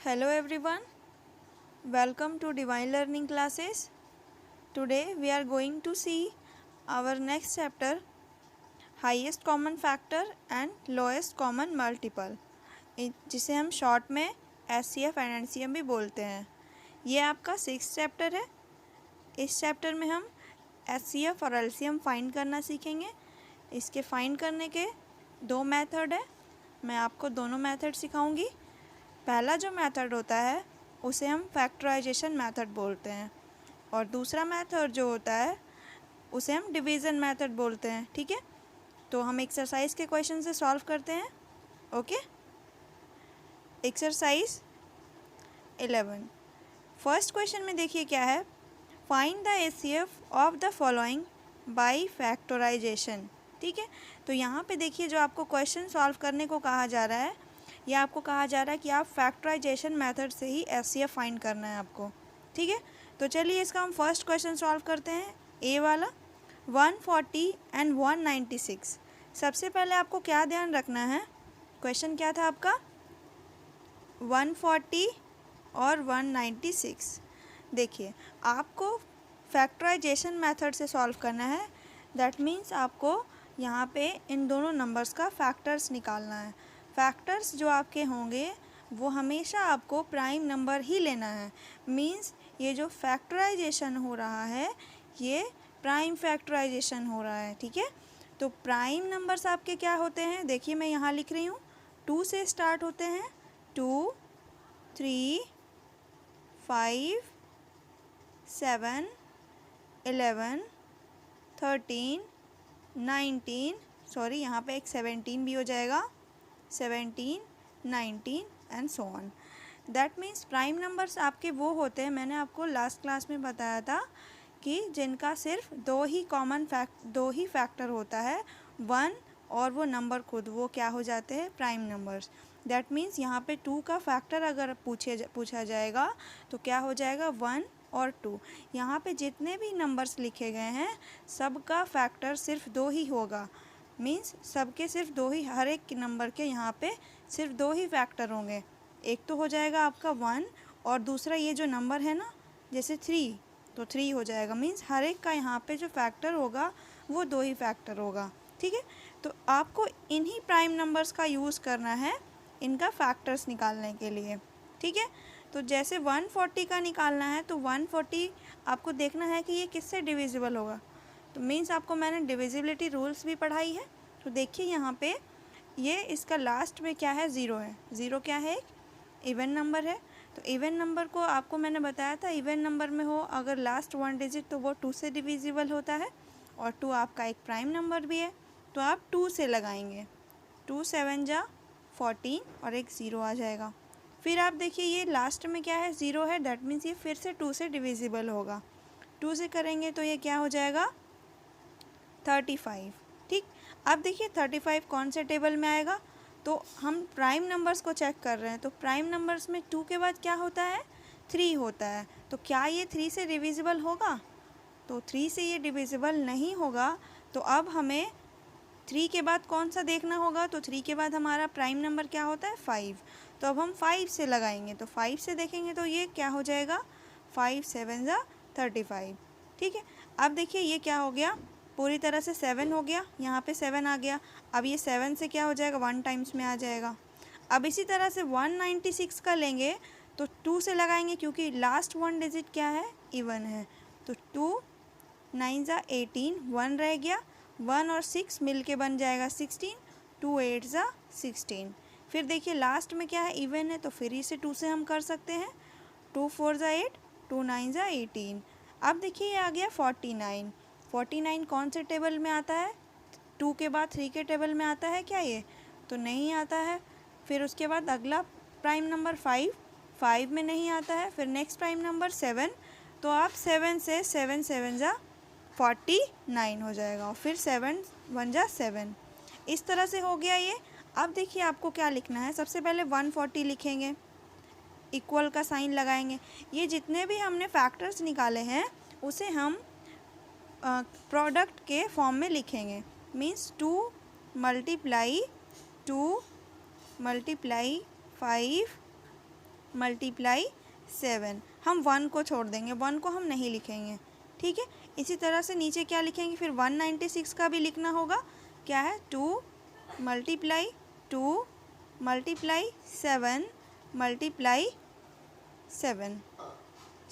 Hello everyone, welcome to Divine Learning Classes. Today we are going to see our next chapter, Highest Common Factor and Lowest Common Multiple, जिसे हम short में SCF and NCM भी बोलते हैं। ये आपका 6th chapter है। इस चैप्टर में हम SCF और LCM फाइंड करना सीखेंगे। इसके फाइंड करने के दो मेथड है। मैं आपको दोनों मेथड सिखाऊंगी। पहला जो मेथड होता है उसे हम फैक्टराइजेशन मेथड बोलते हैं और दूसरा मेथड जो होता है उसे हम डिवीज़न मेथड बोलते हैं। ठीक है, तो हम एक्सरसाइज के क्वेश्चन से सॉल्व करते हैं। ओके, एक्सरसाइज 11 फर्स्ट क्वेश्चन में देखिए क्या है, find the HCF of the following by factorisation. ठीक है, तो यहाँ पे देखिए जो आपको क्वेश्चन सॉल्व करने को कहा जा रहा है, या आपको कहा जा रहा है कि आप फैक्टराइजेशन मेथड से ही एचसीएफ फाइंड करना है आपको। ठीक है, तो चलिए इसका हम फर्स्ट क्वेश्चन सॉल्व करते हैं। ए वाला 140 एंड 196। सबसे पहले आपको क्या ध्यान रखना है, क्वेश्चन क्या था आपका 140 और 196। देखिए आपको फैक्टराइजेशन मेथड से सॉल्व करना है। दैट मीन्स आपको यहाँ पे इन दोनों नंबर्स का फैक्टर्स निकालना है। फैक्टर्स जो आपके होंगे वो हमेशा आपको प्राइम नंबर ही लेना है। मीन्स ये जो फैक्टराइजेशन हो रहा है ये प्राइम फैक्टराइजेशन हो रहा है। ठीक है, तो प्राइम नंबर्स आपके क्या होते हैं, देखिए मैं यहाँ लिख रही हूँ, 2 से स्टार्ट होते हैं। 2, 3, 5, 7, 11, 13, 19, सॉरी यहाँ पे एक 17 भी हो जाएगा, 17, 19 and so on. That means prime numbers आपके वो होते हैं, मैंने आपको लास्ट क्लास में बताया था कि जिनका सिर्फ दो ही फैक्टर होता है, 1 और वो नंबर खुद, वो क्या हो जाते हैं प्राइम नंबर्स। दैट मीन्स यहाँ पे 2 का फैक्टर अगर पूछा जाएगा तो क्या हो जाएगा 1 और 2। यहाँ पे जितने भी नंबर्स लिखे गए हैं सबका फैक्टर सिर्फ 2 ही होगा। मीन्स सबके सिर्फ 2 ही, हर एक नंबर के यहाँ पे सिर्फ 2 ही फैक्टर होंगे। एक तो हो जाएगा आपका 1 और दूसरा ये जो नंबर है ना जैसे 3, तो 3 हो जाएगा। मीन्स हर एक का यहाँ पे जो फैक्टर होगा वो 2 ही फैक्टर होगा। ठीक है, तो आपको इन्हीं प्राइम नंबर्स का यूज़ करना है इनका फैक्टर्स निकालने के लिए। ठीक है, तो जैसे 140 का निकालना है तो 140 आपको देखना है कि ये किससे डिविजिबल होगा। तो मीन्स आपको मैंने डिविजिबिलिटी रूल्स भी पढ़ाई है। तो देखिए यहाँ पे ये इसका लास्ट में क्या है, 0 है। 0 क्या है, एक इवन नंबर है। तो इवन नंबर को आपको मैंने बताया था, इवन नंबर में हो अगर लास्ट 1 डिजिट तो वो 2 से डिविजिबल होता है और 2 आपका एक प्राइम नंबर भी है, तो आप 2 से लगाएंगे। 2 7 जा 14 और एक 0 आ जाएगा। फिर आप देखिए ये लास्ट में क्या है, 0 है। दैट मीन्स ये फिर से 2 से डिविजिबल होगा। 2 से करेंगे तो ये क्या हो जाएगा 35। ठीक, अब देखिए 35 कौन से टेबल में आएगा, तो हम प्राइम नंबर्स को चेक कर रहे हैं। तो प्राइम नंबर्स में 2 के बाद क्या होता है, 3 होता है। तो क्या ये 3 से डिविजिबल होगा, तो 3 से ये डिविजिबल नहीं होगा। तो अब हमें 3 के बाद कौन सा देखना होगा, तो 3 के बाद हमारा प्राइम नंबर क्या होता है 5। तो अब हम 5 से लगाएंगे, तो 5 से देखेंगे तो ये क्या हो जाएगा 5 7 जा 35। ठीक है, अब देखिए ये क्या हो गया, पूरी तरह से 7 हो गया, यहाँ पे 7 आ गया। अब ये 7 से क्या हो जाएगा 1 टाइम्स में आ जाएगा। अब इसी तरह से 196 का लेंगे तो 2 से लगाएंगे क्योंकि लास्ट 1 डिजिट क्या है, इवन है। तो 2 9 जा 18, 1 रह गया, 1 और 6 मिल के बन जाएगा 16, 2 8 जा 16। फिर देखिए लास्ट में क्या है, इवन है, तो फिर इसे 2 से हम कर सकते हैं। 2 4 जा 8, 2 9 जा 18। अब देखिए ये आ गया 49। 49 कौन से टेबल में आता है, 2 के बाद 3 के टेबल में आता है क्या ये, तो नहीं आता है। फिर उसके बाद अगला प्राइम नंबर 5 में नहीं आता है। फिर नेक्स्ट प्राइम नंबर 7, तो आप 7 से 7 7 जा 49 हो जाएगा और फिर 7 1 जा 7। इस तरह से हो गया ये। अब देखिए आपको क्या लिखना है, सबसे पहले 140 लिखेंगे, इक्वल का साइन लगाएंगे। ये जितने भी हमने फैक्टर्स निकाले हैं उसे हम प्रोडक्ट के फॉर्म में लिखेंगे। Means 2 multiply 2 multiply 5 multiply 7। हम 1 को छोड़ देंगे, 1 को हम नहीं लिखेंगे, ठीक है। इसी तरह से नीचे क्या लिखेंगे, फिर 196 का भी लिखना होगा, क्या है 2 मल्टीप्लाई 2 मल्टीप्लाई 7 मल्टीप्लाई 7।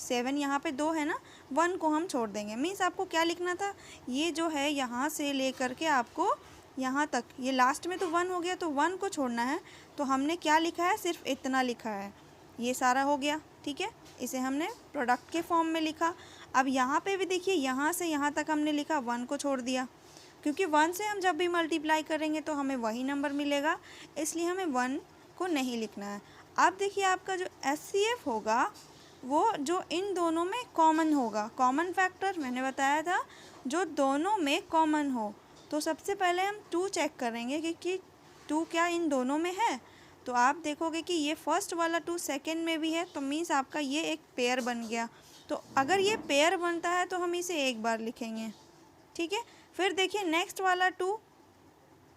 7 यहाँ पे 2 है ना, 1 को हम छोड़ देंगे। मीन्स आपको क्या लिखना था, ये जो है यहाँ से ले करके आपको यहाँ तक, ये लास्ट में तो 1 हो गया, तो 1 को छोड़ना है। तो हमने क्या लिखा है, सिर्फ इतना लिखा है, ये सारा हो गया, ठीक है। इसे हमने प्रोडक्ट के फॉर्म में लिखा। अब यहाँ पे भी देखिए, यहाँ से यहाँ तक हमने लिखा, 1 को छोड़ दिया, क्योंकि 1 से हम जब भी मल्टीप्लाई करेंगे तो हमें वही नंबर मिलेगा, इसलिए हमें 1 को नहीं लिखना है। अब देखिए आपका जो HCF होगा वो जो इन दोनों में कॉमन होगा, कॉमन फैक्टर मैंने बताया था, जो दोनों में कॉमन हो। तो सबसे पहले हम 2 चेक करेंगे कि 2 क्या इन दोनों में है। तो आप देखोगे कि ये फर्स्ट वाला 2 सेकेंड में भी है, तो मीन्स आपका ये एक पेयर बन गया। तो अगर ये पेयर बनता है तो हम इसे एक बार लिखेंगे, ठीक है। फिर देखिए नेक्स्ट वाला 2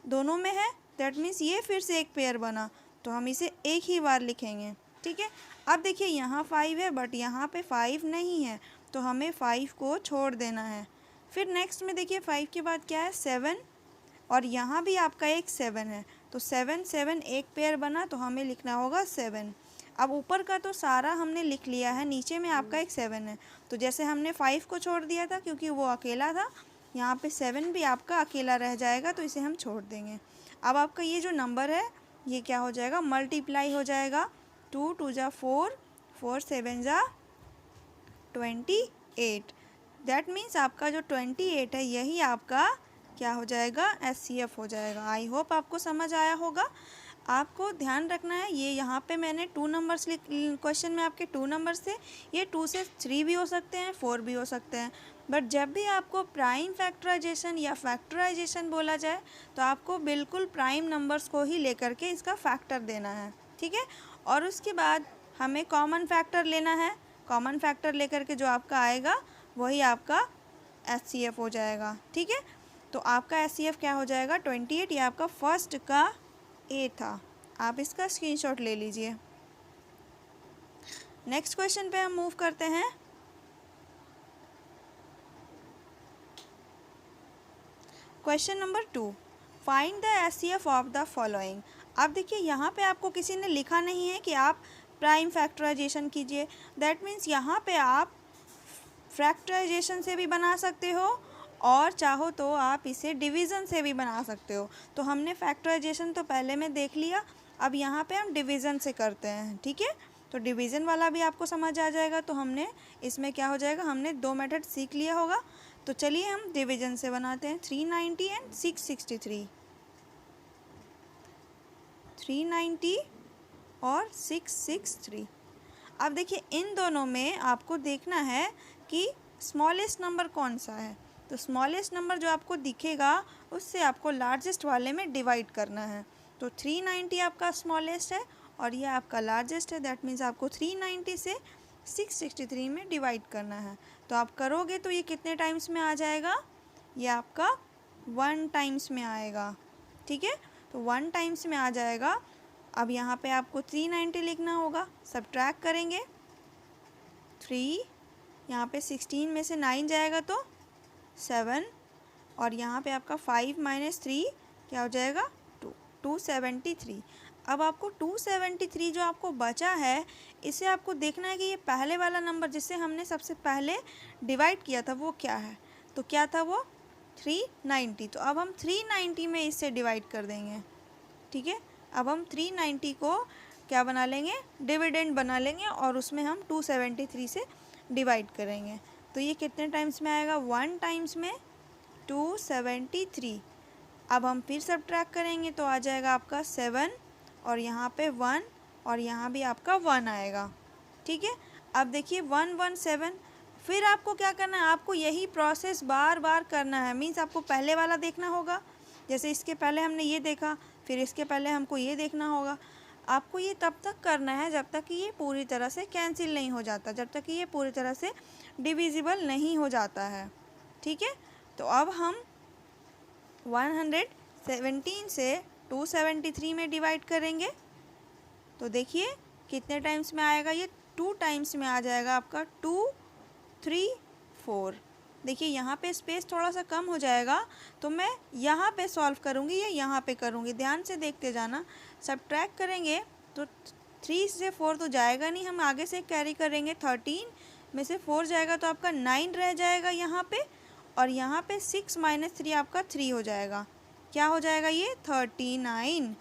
दोनों में है, दैट मीन्स ये फिर से एक पेयर बना, तो हम इसे एक ही बार लिखेंगे, ठीक है। अब देखिए यहाँ 5 है, बट यहाँ पे 5 नहीं है, तो हमें 5 को छोड़ देना है। फिर नेक्स्ट में देखिए 5 के बाद क्या है, 7, और यहाँ भी आपका एक 7 है, तो 7 7 एक पेयर बना, तो हमें लिखना होगा 7। अब ऊपर का तो सारा हमने लिख लिया है, नीचे में आपका एक 7 है, तो जैसे हमने 5 को छोड़ दिया था क्योंकि वो अकेला था, यहाँ पे 7 भी आपका अकेला रह जाएगा, तो इसे हम छोड़ देंगे। अब आपका ये जो नंबर है ये क्या हो जाएगा, मल्टीप्लाई हो जाएगा। 2 2 जा 4, 4 7 जा 28। दैट मीन्स आपका जो 28 है यही आपका क्या हो जाएगा, HCF हो जाएगा। आई होप आपको समझ आया होगा। आपको ध्यान रखना है, ये यहाँ पे मैंने 2 नंबर्स क्वेश्चन में आपके 2 नंबर्स थे, ये 2 से 3 भी हो सकते हैं, 4 भी हो सकते हैं। बट जब भी आपको प्राइम फैक्टराइजेशन या फैक्टराइजेशन बोला जाए तो आपको बिल्कुल प्राइम नंबर्स को ही लेकर के इसका फैक्टर देना है, ठीक है। और उसके बाद हमें कॉमन फैक्टर लेना है, कॉमन फैक्टर लेकर के जो आपका आएगा वही आपका HCF हो जाएगा, ठीक है। तो आपका HCF क्या हो जाएगा, 28। ये आपका फर्स्ट का A था, आप इसका स्क्रीनशॉट ले लीजिए। नेक्स्ट क्वेश्चन पे हम मूव करते हैं। Question number 2, find the HCF of the following. अब देखिए यहाँ पे आपको किसी ने लिखा नहीं है कि आप प्राइम फैक्टराइजेशन कीजिए, दैट मीन्स यहाँ पे आप फैक्टराइजेशन से भी बना सकते हो और चाहो तो आप इसे डिवीज़न से भी बना सकते हो। तो हमने फैक्टराइजेशन तो पहले में देख लिया, अब यहाँ पे हम डिवीज़न से करते हैं, ठीक है। तो डिवीज़न वाला भी आपको समझ आ जाएगा। तो हमने इसमें क्या हो जाएगा, हमने 2 मेथड सीख लिया होगा। तो चलिए हम डिवीज़न से बनाते हैं। 390 एंड 663, 390 और 663। अब देखिए इन दोनों में आपको देखना है कि स्मॉलेस्ट नंबर कौन सा है। तो स्मॉलेस्ट नंबर जो आपको दिखेगा उससे आपको लार्जेस्ट वाले में डिवाइड करना है। तो 390 आपका स्मॉलेस्ट है और ये आपका लार्जेस्ट है, दैट मीन्स आपको 390 से 663 में डिवाइड करना है। तो आप करोगे तो ये कितने टाइम्स में आ जाएगा, ये आपका 1 टाइम्स में आएगा, ठीक है। तो 1 टाइम्स में आ जाएगा। अब यहाँ पे आपको 390 लिखना होगा, सब्ट्रैक्ट करेंगे 3, यहाँ पे 16 में से 9 जाएगा तो 7, और यहाँ पे आपका 5 माइनस 3 क्या हो जाएगा 2, 273। अब आपको 273 जो आपको बचा है इसे आपको देखना है कि ये पहले वाला नंबर जिससे हमने सबसे पहले डिवाइड किया था वो क्या है। तो क्या था वो 390। तो अब हम 390 में इससे डिवाइड कर देंगे, ठीक है। अब हम 390 को क्या बना लेंगे, डिविडेंड बना लेंगे और उसमें हम 273 से डिवाइड करेंगे। तो ये कितने टाइम्स में आएगा, 1 टाइम्स में 273। अब हम फिर सब्ट्रैक्ट करेंगे तो आ जाएगा आपका 7 और यहाँ पे 1 और यहाँ भी आपका 1 आएगा, ठीक है। अब देखिए 117। फिर आपको क्या करना है, आपको यही प्रोसेस बार बार करना है। मीन्स आपको पहले वाला देखना होगा, जैसे इसके पहले हमने ये देखा, फिर इसके पहले हमको ये देखना होगा। आपको ये तब तक करना है जब तक कि ये पूरी तरह से कैंसिल नहीं हो जाता, जब तक कि ये पूरी तरह से डिविजिबल नहीं हो जाता है, ठीक है। तो अब हम 117 से 273 में डिवाइड करेंगे। तो देखिए कितने टाइम्स में आएगा ये? 2 टाइम्स में आ जाएगा आपका, 2 3 4। देखिए यहाँ पे स्पेस थोड़ा सा कम हो जाएगा, तो मैं यहाँ पे सॉल्व करूँगी या यहाँ पे करूँगी, ध्यान से देखते जाना। सब्ट्रैक्ट करेंगे तो 3 से 4 तो जाएगा नहीं, हम आगे से कैरी करेंगे। 13 में से 4 जाएगा तो आपका 9 रह जाएगा यहाँ पे, और यहाँ पे 6 - 3 आपका 3 हो जाएगा। क्या हो जाएगा ये? 39।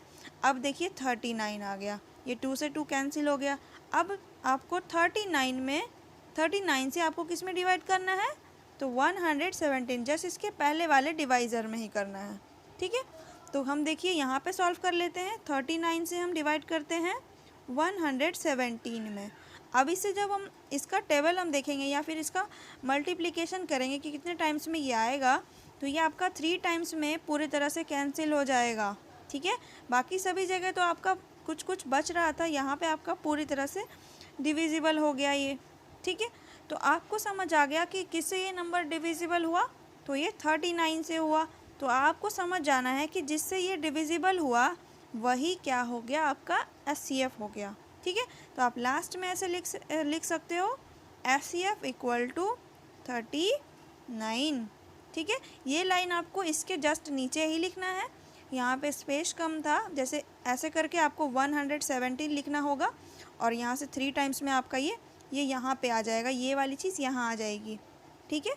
अब देखिए 39 आ गया, ये 2 से 2 कैंसिल हो गया। अब आपको 39 से आपको किस में डिवाइड करना है? तो 117, जस्ट इसके पहले वाले डिवाइज़र में ही करना है, ठीक है। तो हम देखिए यहाँ पे सॉल्व कर लेते हैं। 39 से हम डिवाइड करते हैं 117 में। अब इससे जब हम इसका टेबल हम देखेंगे या फिर इसका मल्टीप्लिकेशन करेंगे कि कितने टाइम्स में ये आएगा, तो ये आपका 3 टाइम्स में पूरी तरह से कैंसिल हो जाएगा, ठीक है। बाकी सभी जगह तो आपका कुछ कुछ बच रहा था, यहाँ पे आपका पूरी तरह से डिविजिबल हो गया ये, ठीक है। तो आपको समझ आ गया कि किससे ये नंबर डिविजिबल हुआ, तो ये 39 से हुआ। तो आपको समझ जाना है कि जिससे ये डिविजिबल हुआ वही क्या हो गया? आपका SCF हो गया, ठीक है। तो आप लास्ट में ऐसे लिख सकते हो SCF इक्वल टू 39, ठीक है। ये लाइन आपको इसके जस्ट नीचे ही लिखना है, यहाँ पे स्पेस कम था, जैसे ऐसे करके आपको 117 लिखना होगा, और यहाँ से 3 टाइम्स में आपका ये यहाँ पे आ जाएगा, ये वाली चीज़ यहाँ आ जाएगी, ठीक है।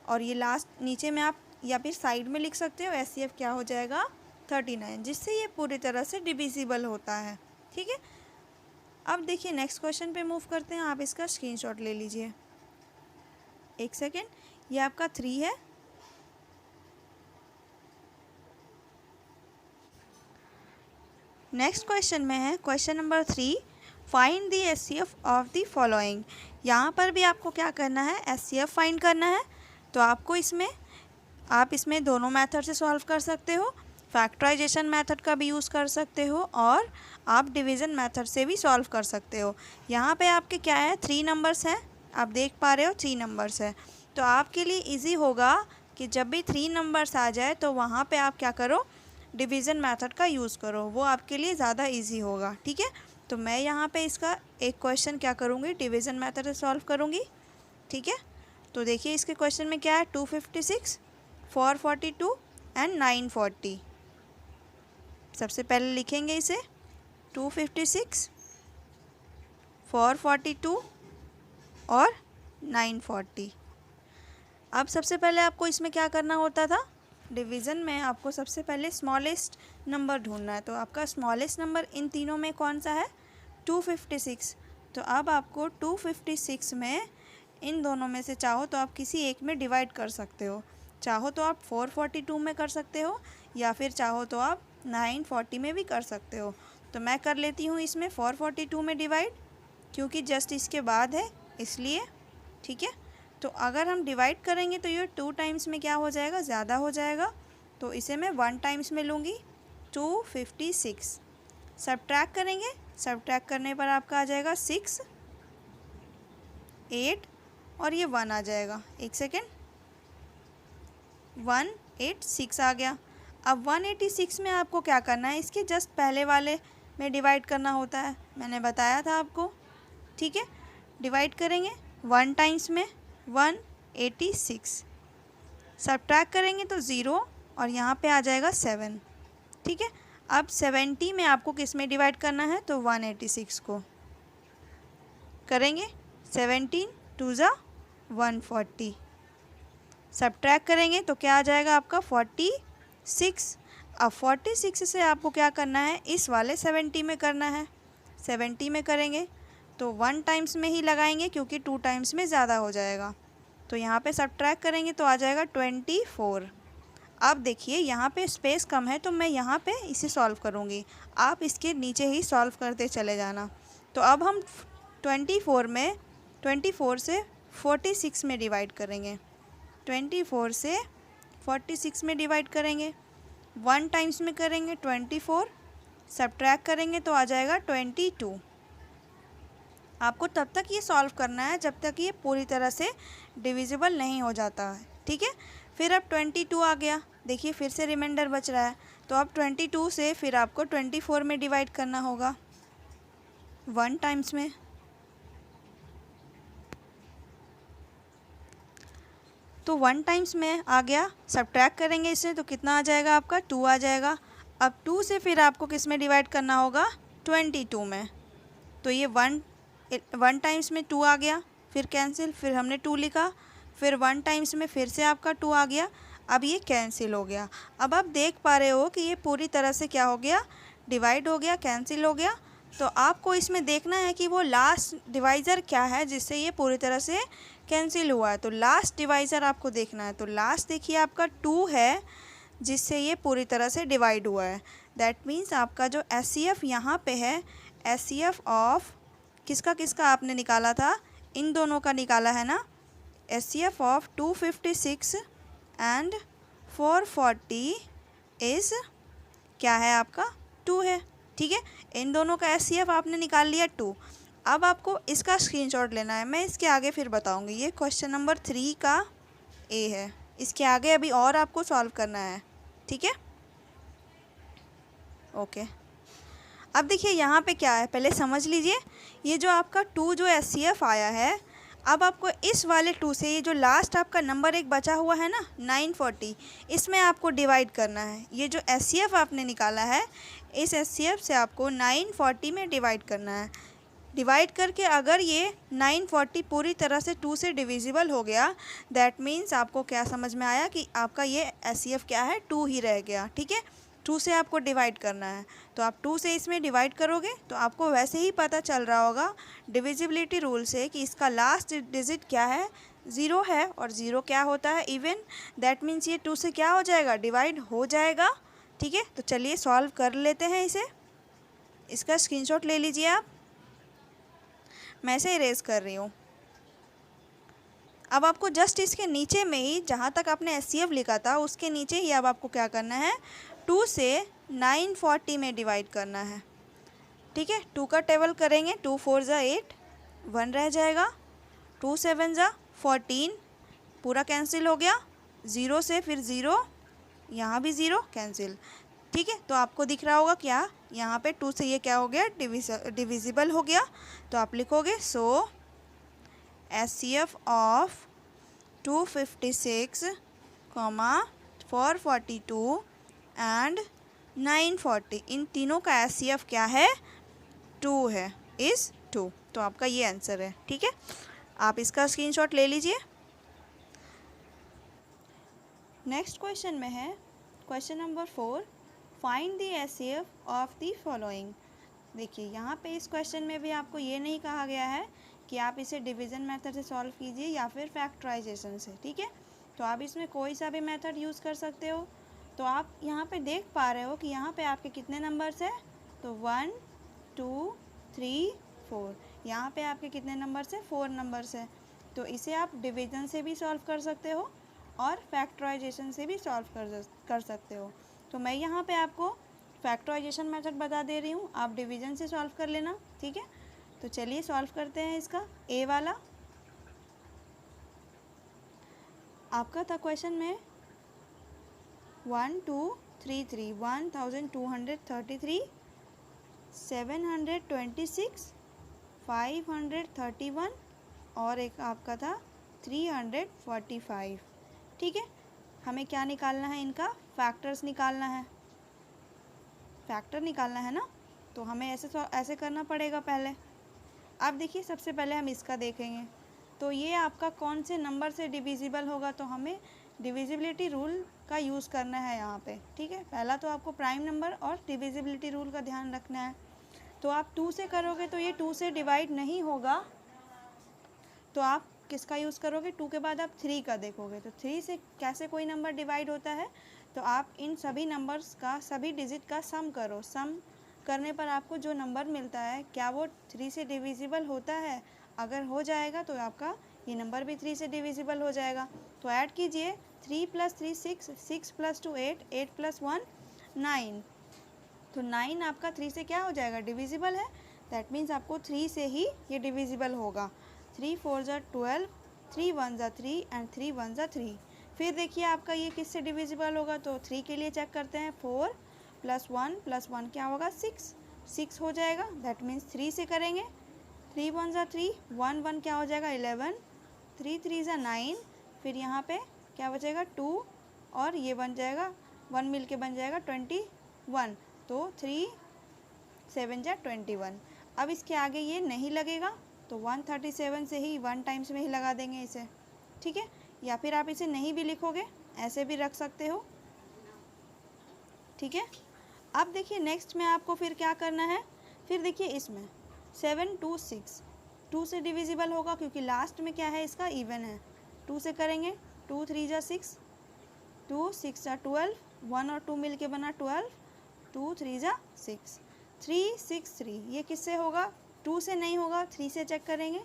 और ये लास्ट नीचे में आप या फिर साइड में लिख सकते हो SCF क्या हो जाएगा? 39, जिससे ये पूरी तरह से डिविजिबल होता है, ठीक है। अब देखिए नेक्स्ट क्वेश्चन पे मूव करते हैं। आप इसका स्क्रीनशॉट ले लीजिए, 1 सेकेंड। ये आपका 3 है। नेक्स्ट क्वेश्चन में है question number 3, find the SCF of the following. यहाँ पर भी आपको क्या करना है? SCF फाइंड करना है। तो आपको आप इसमें दोनों मेथड से सॉल्व कर सकते हो, फैक्टराइजेशन मेथड का भी यूज़ कर सकते हो, और आप डिवीज़न मेथड से भी सॉल्व कर सकते हो। यहाँ पे आपके क्या है? 3 नंबर्स हैं, आप देख पा रहे हो 3 नंबर्स है। तो आपके लिए इजी होगा कि जब भी 3 नंबर्स आ जाए तो वहाँ पे आप क्या करो? डिवीज़न मेथड का यूज़ करो, वो आपके लिए ज़्यादा ईजी होगा, ठीक है। तो मैं यहाँ पे इसका एक क्वेश्चन क्या करूँगी? डिवीज़न मेथड से सॉल्व करूँगी, ठीक है। तो देखिए इसके क्वेश्चन में क्या है? 256, 442 एंड 940। सबसे पहले लिखेंगे इसे 256, 442 और 940। अब सबसे पहले आपको इसमें क्या करना होता था? डिवीज़न में आपको सबसे पहले स्मॉलेस्ट नंबर ढूंढना है। तो आपका स्मॉलेस्ट नंबर इन तीनों में कौन सा है? 256। तो अब आपको 256 में इन दोनों में से चाहो तो आप किसी एक में डिवाइड कर सकते हो। चाहो तो आप 442 में कर सकते हो, या फिर चाहो तो आप 940 में भी कर सकते हो। तो मैं कर लेती हूँ इसमें 442 में डिवाइड, क्योंकि जस्ट इसके बाद है इसलिए, ठीक है। तो अगर हम डिवाइड करेंगे तो ये 2 टाइम्स में क्या हो जाएगा? ज़्यादा हो जाएगा, तो इसे मैं 1 टाइम्स में लूँगी, 256। सब्ट्रैक्ट करेंगे, सब्ट्रैक्ट करने पर आपका आ जाएगा 6, 8 और ये 1 आ जाएगा। 1 सेकेंड, 186 आ गया। अब 186 में आपको क्या करना है? इसके जस्ट पहले वाले में डिवाइड करना होता है, मैंने बताया था आपको, ठीक है। डिवाइड करेंगे 1 टाइम्स में 186, सब्ट्रैक्ट करेंगे तो 0 और यहाँ पे आ जाएगा 7, ठीक है। अब 70 में आपको किस में डिवाइड करना है? तो 186 को करेंगे, 17 2 ज़ा 140, सब्ट्रैक्ट करेंगे तो क्या आ जाएगा आपका? 46। अब 46 से आपको क्या करना है? इस वाले 70 में करना है। 70 में करेंगे तो 1 टाइम्स में ही लगाएंगे, क्योंकि 2 टाइम्स में ज़्यादा हो जाएगा। तो यहाँ पे सब्ट्रैक्ट करेंगे तो आ जाएगा 24। अब देखिए यहाँ पे स्पेस कम है, तो मैं यहाँ पे इसे सॉल्व करूँगी, आप इसके नीचे ही सॉल्व करते चले जाना। तो अब हम 24 से 46 में डिवाइड करेंगे, 24 से 46 में डिवाइड करेंगे, 1 टाइम्स में करेंगे 24, सब्ट्रैक्ट करेंगे तो आ जाएगा 22। आपको तब तक ये सॉल्व करना है जब तक ये पूरी तरह से डिविजिबल नहीं हो जाता है, ठीक है। फिर अब 22 आ गया, देखिए फिर से रिमाइंडर बच रहा है, तो अब 22 से फिर आपको 24 में डिवाइड करना होगा। 1 टाइम्स में, तो 1 टाइम्स में आ गया, सब्ट्रैक्ट करेंगे इससे तो कितना आ जाएगा आपका 2 आ जाएगा। अब 2 से फिर आपको किस में डिवाइड करना होगा 22 में, तो ये 1 टाइम्स में 2 आ गया, फिर कैंसिल, फिर हमने 2 लिखा, फिर 1 टाइम्स में फिर से आपका 2 आ गया, अब ये कैंसिल हो गया। अब आप देख पा रहे हो कि ये पूरी तरह से क्या हो गया, डिवाइड हो गया, कैंसिल हो गया। तो आपको इसमें देखना है कि वो लास्ट डिवाइज़र क्या है जिससे ये पूरी तरह से कैंसिल हुआ है। तो लास्ट डिवाइज़र आपको देखना है, तो लास्ट देखिए आपका 2 है जिससे ये पूरी तरह से डिवाइड हुआ है। दैट मीन्स आपका जो एचसीएफ यहाँ पे है, एचसीएफ ऑफ किसका किसका आपने निकाला था, इन दोनों का निकाला है ना। एचसीएफ ऑफ 256 एंड 440 इज़ क्या है आपका 2 है, ठीक है। इन दोनों का एचसीएफ आपने निकाल लिया 2। अब आपको इसका स्क्रीनशॉट लेना है, मैं इसके आगे फिर बताऊंगी। ये क्वेश्चन नंबर 3 का ए है, इसके आगे अभी और आपको सॉल्व करना है, ठीक है। ओके, अब देखिए यहाँ पे क्या है, पहले समझ लीजिए। ये जो आपका 2 जो एचसीएफ आया है, अब आपको इस वाले 2 से ये जो लास्ट आपका नंबर एक बचा हुआ है ना 940, इसमें आपको डिवाइड करना है। ये जो एचसीएफ आपने निकाला है, इस एचसीएफ से आपको 940 में डिवाइड करना है। डिवाइड करके अगर ये 940 पूरी तरह से 2 से डिविजिबल हो गया, दैट मीन्स आपको क्या समझ में आया कि आपका ये एचसीएफ क्या है 2 ही रह गया, ठीक है। 2 से आपको डिवाइड करना है, तो आप 2 से इसमें डिवाइड करोगे तो आपको वैसे ही पता चल रहा होगा डिविजिबिलिटी रूल से कि इसका लास्ट डिजिट क्या है, 0 है, और 0 क्या होता है इवन। दैट मीन्स ये 2 से क्या हो जाएगा, डिवाइड हो जाएगा, ठीक है। तो चलिए सॉल्व कर लेते हैं इसे, इसका स्क्रीनशॉट ले लीजिए आप, मैं इसे इरेज कर रही हूँ। अब आपको जस्ट इसके नीचे में ही जहाँ तक आपने एचसीएफ लिखा था उसके नीचे ही अब आपको क्या करना है, 2 से 940 में डिवाइड करना है, ठीक है। 2 का टेबल करेंगे, 2 4 ज़ा 8, 1 रह जाएगा, 2 7 ज़ा 14, पूरा कैंसिल हो गया, 0 से फिर 0, यहाँ भी 0 कैंसिल, ठीक है। तो आपको दिख रहा होगा क्या, यहाँ पे 2 से ये क्या हो गया, डिविजिबल हो गया। तो आप लिखोगे सो एचसीएफ ऑफ 256, 442 एंड 940, इन तीनों का एचसीएफ क्या है 2 है, इज़ 2। तो आपका ये आंसर है, ठीक है। आप इसका स्क्रीनशॉट ले लीजिए। नेक्स्ट क्वेश्चन में है question number 4, find the HCF of the following. देखिए यहाँ पे इस क्वेश्चन में भी आपको ये नहीं कहा गया है कि आप इसे डिवीज़न मेथड से सॉल्व कीजिए या फिर फैक्टराइजेशन से, ठीक है। तो आप इसमें कोई सा भी मेथड यूज़ कर सकते हो। तो आप यहाँ पे देख पा रहे हो कि यहाँ पे आपके कितने नंबर्स है, तो 1 2 3 4, यहाँ पे आपके कितने नंबर्स है, 4 नंबर्स है। तो इसे आप डिवीज़न से भी सॉल्व कर सकते हो और फैक्टराइजेशन से भी सॉल्व कर सकते हो। तो मैं यहाँ पे आपको फैक्टराइजेशन मेथड बता दे रही हूँ, आप डिवीज़न से सॉल्व कर लेना, ठीक है। तो चलिए सॉल्व करते हैं इसका। ए वाला आपका था क्वेश्चन में 1233, 1233, 726, 531 और एक आपका था 345, ठीक है। हमें क्या निकालना है, इनका फैक्टर्स निकालना है, फैक्टर निकालना है ना। तो हमें ऐसे करना पड़ेगा पहले। अब देखिए सबसे पहले हम इसका देखेंगे, तो ये आपका कौन से नंबर से डिविजिबल होगा, तो हमें डिविजिबिलिटी रूल का यूज़ करना है यहाँ पे, ठीक है। पहला तो आपको प्राइम नंबर और डिविजिबिलिटी रूल का ध्यान रखना है। तो आप 2 से करोगे तो ये 2 से डिवाइड नहीं होगा, तो आप किसका यूज़ करोगे, 2 के बाद आप 3 का देखोगे। तो 3 से कैसे कोई नंबर डिवाइड होता है, तो आप इन सभी नंबर्स का, सभी डिजिट का सम करो, सम करने पर आपको जो नंबर मिलता है क्या वो 3 से डिविजिबल होता है। अगर हो जाएगा तो आपका ये नंबर भी 3 से डिविजिबल हो जाएगा। तो ऐड कीजिए, 3 + 3 6, 6 + 2 8, 8 + 1 9। तो 9 आपका 3 से क्या हो जाएगा, डिविजिबल है। दैट मीन्स आपको 3 से ही ये डिविजिबल होगा। 3 4 ज़ा 12, 3 1 ज़ा 3 एंड 3 1 ज़ा 3। फिर देखिए आपका ये किससे डिविजिबल होगा, तो 3 के लिए चेक करते हैं, 4 + 1 + 1 क्या होगा 6। 6 हो जाएगा, दैट मीन्स 3 से करेंगे, 3 1 ज़ा 3, 1 1 क्या हो जाएगा 11, 3 3 ज़ा 9, फिर यहाँ पे क्या बचेगा 2 और ये बन जाएगा 1 मिल के बन जाएगा 21, तो 3 7 ज़ा 21। अब इसके आगे ये नहीं लगेगा तो 137 से ही 1 टाइम्स में ही लगा देंगे इसे, ठीक है। या फिर आप इसे नहीं भी लिखोगे, ऐसे भी रख सकते हो, ठीक है। अब देखिए नेक्स्ट में आपको फिर क्या करना है, फिर देखिए इसमें 7 2 6, 2 से डिविजिबल होगा क्योंकि लास्ट में क्या है इसका इवन है, 2 से करेंगे, 2 3 ज़ा 6, 2 6 ज़ा 12, 1 और 2 मिल के बना 12, 2 3 ज़ा 6, 3 6 3, ये किससे होगा, 2 से नहीं होगा, 3 से चेक करेंगे,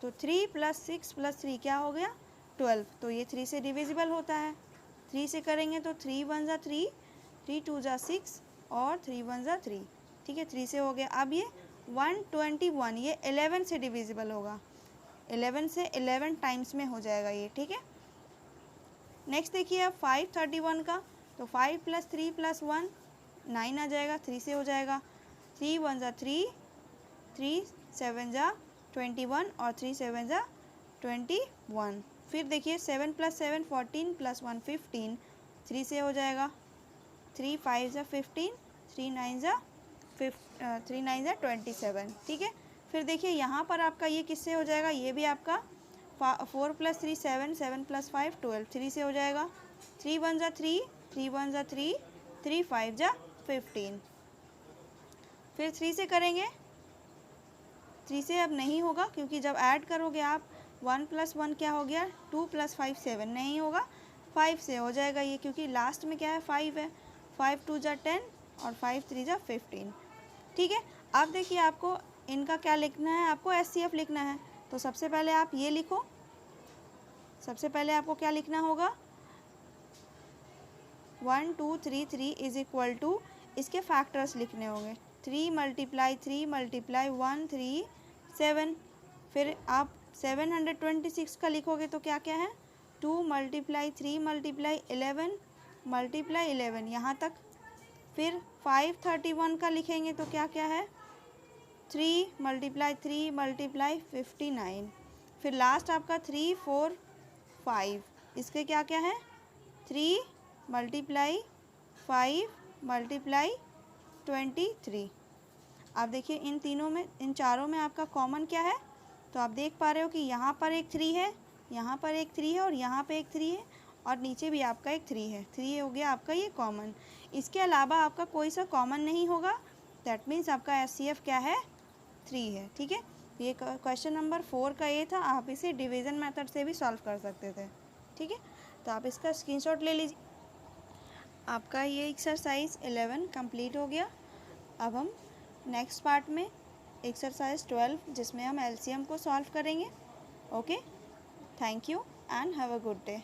तो 3 + 6 + 3 क्या हो गया 12, तो ये 3 से डिविजिबल होता है। 3 से करेंगे तो 3 1 ज़ा 3, 3 2 ज़ा 6 और 3 1 ज़ा 3, ठीक है, 3 से हो गया। अब ये 121 ये 11 से डिविजिबल होगा, 11 से 11 टाइम्स में हो जाएगा ये, ठीक है। नेक्स्ट देखिए अब 531 का, तो 5 + 3 + 1 9 आ जाएगा, 3 से हो जाएगा, 3 1 ज़ा 3, 3 7 ज़ा 21 और 3 7 ज़ा 21। फिर देखिए 7 + 7 14 + 1 15, 3 से हो जाएगा, 3 5 ज़ा 15, 3 9 ज़ा 27, ठीक है। फिर देखिए यहाँ पर आपका ये किससे हो जाएगा, ये भी आपका 4 + 3 7, 7 + 5 12, 3 से हो जाएगा, 3 1 ज़ा 3, 3 1 ज़ा 3, 3 5 ज़ा 15। फिर 3 से करेंगे, 3 से अब नहीं होगा क्योंकि जब ऐड करोगे आप 1 + 1 क्या हो गया 2 + 5 7, नहीं होगा, 5 से हो जाएगा ये क्योंकि लास्ट में क्या है 5 है, 5 2 ज़ा 10 और 5 3 ज़ा 15, ठीक है। अब देखिए आपको इनका क्या लिखना है, आपको SCF लिखना है, तो सबसे पहले आप ये लिखो, सबसे पहले आपको क्या लिखना होगा 1 2 3 3 = इसके फैक्टर्स लिखने होंगे, 3 × 3 × 1 3 7, फिर आप 726 का लिखोगे तो क्या क्या है 2 × 3 × 11 × 11 यहाँ तक। फिर 531 का लिखेंगे तो क्या क्या है 3 × 3 × 59, फिर लास्ट आपका 3 4 5, इसके क्या क्या है 3 × 5 × 23। आप देखिए इन तीनों में, इन चारों में आपका कॉमन क्या है, तो आप देख पा रहे हो कि यहाँ पर एक 3 है, यहाँ पर एक 3 है और यहाँ पे एक 3 है और नीचे भी आपका एक 3 है, 3 हो गया आपका ये कॉमन। इसके अलावा आपका कोई सा कॉमन नहीं होगा, दैट मीन्स आपका SCF क्या है 3 है, ठीक है। ये क्वेश्चन नंबर 4 का ये था, आप इसे डिवीज़न मेथड से भी सॉल्व कर सकते थे, ठीक है। तो आप इसका स्क्रीनशॉट ले लीजिए। आपका ये एक्सरसाइज 11 कंप्लीट हो गया। अब हम नेक्स्ट पार्ट में एक्सरसाइज 12 जिसमें हम LCM को सॉल्व करेंगे। Okay, thank you and have a good day.